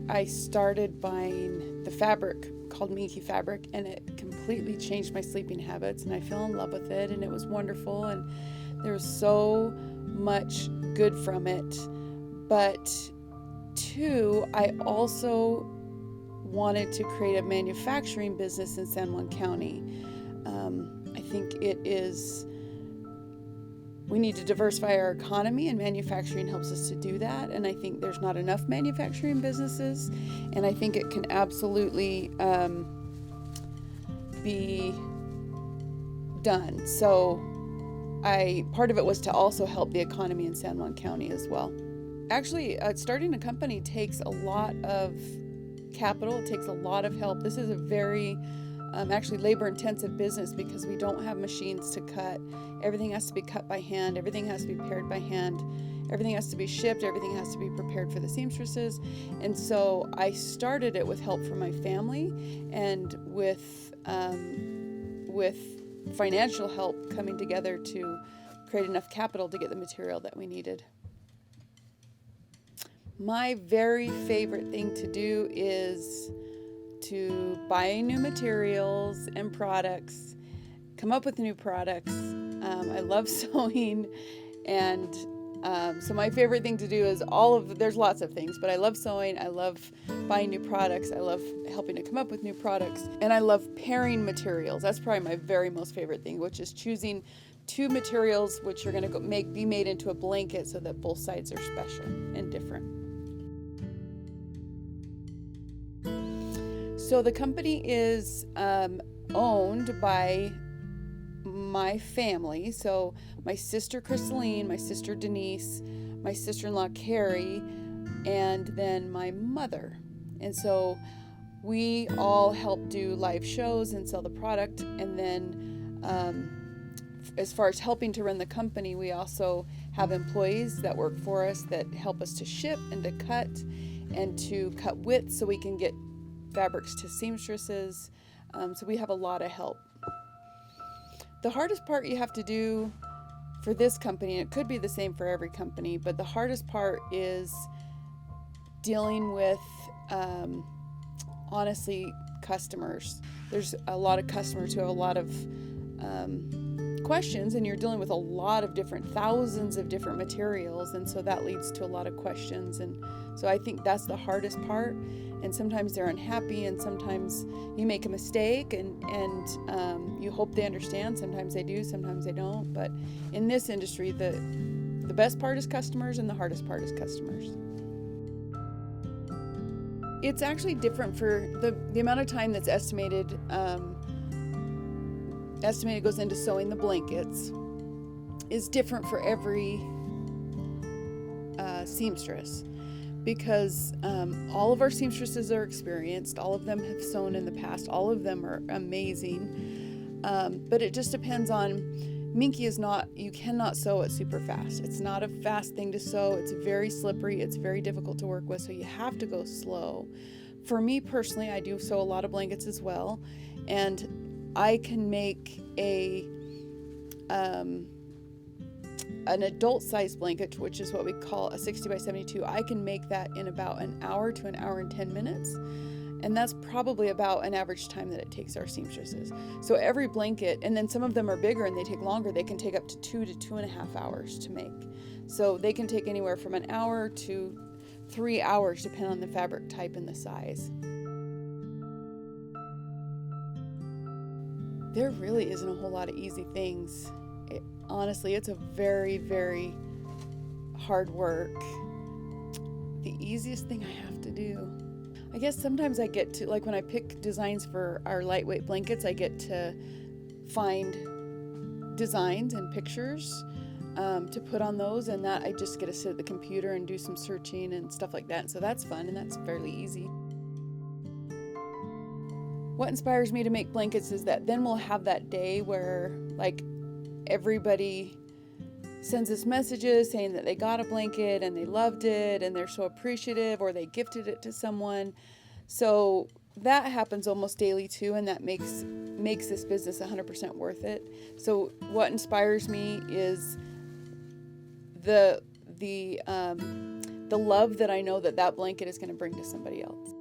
I started buying the fabric called Minky fabric, and it completely changed my sleeping habits, and I fell in love with it, and it was wonderful, and there was so much good from it. But two, I also wanted to create a manufacturing business in San Juan County. I think we need to diversify our economy, and manufacturing helps us to do that. And I think there's not enough manufacturing businesses, and I think it can absolutely be done. So part of it was to also help the economy in San Juan County as well. Actually, starting a company takes a lot of capital. It takes a lot of help. This is a very actually labor-intensive business because we don't have machines to cut. Everything has to be cut by hand. Everything has to be paired by hand. Everything has to be shipped. Everything has to be prepared for the seamstresses. And so I started it with help from my family and with financial help coming together to create enough capital to get the material that we needed. My very favorite thing to do is to buy new materials and products, come up with new products. I love sewing, and so my favorite thing to do is there's lots of things, but I love sewing, I love buying new products, I love helping to come up with new products, and I love pairing materials. That's probably my very most favorite thing, which is choosing two materials which are going to be made into a blanket so that both sides are special and different. So the company is owned by my family. So my sister Crystalline, my sister Denise, my sister-in-law Carrie, and then my mother. And so we all help do live shows and sell the product. And then as far as helping to run the company, we also have employees that work for us that help us to ship and to cut width so we can get fabrics to seamstresses. So we have a lot of help. The hardest part you have to do for this company, and it could be the same for every company, but the hardest part is dealing with, honestly, customers. There's a lot of customers who have a lot of questions, and you're dealing with a lot of thousands of different materials, and so that leads to a lot of questions. And so I think that's the hardest part. And sometimes they're unhappy, and sometimes you make a mistake, and you hope they understand. Sometimes they do, sometimes they don't. But in this industry, the best part is customers, and the hardest part is customers. It's actually different for the amount of time that's estimated. Estimated goes into sewing the blankets is different for every seamstress. Because all of our seamstresses are experienced, all of them have sewn in the past, all of them are amazing, but it just depends on, Minky you cannot sew it super fast. It's not a fast thing to sew. It's very slippery. It's very difficult to work with, so you have to go slow. For me personally, I do sew a lot of blankets as well, and I can make an adult size blanket, which is what we call a 60 by 72. I can make that in about an hour to an hour and 10 minutes. And that's probably about an average time that it takes our seamstresses. So every blanket, and then some of them are bigger and they take longer, they can take up to 2 to 2.5 hours to make. So they can take anywhere from an hour to 3 hours, depending on the fabric type and the size. There really isn't a whole lot of easy things. Honestly, it's a very, very hard work. The easiest thing I have to do, I guess sometimes I get to, like when I pick designs for our lightweight blankets, I get to find designs and pictures to put on those, and that I just get to sit at the computer and do some searching and stuff like that. And so that's fun, and that's fairly easy. What inspires me to make blankets is that then we'll have that day where everybody sends us messages saying that they got a blanket and they loved it and they're so appreciative, or they gifted it to someone. So that happens almost daily too, and that makes this business 100% worth it. So what inspires me is the the love that I know that blanket is going to bring to somebody else.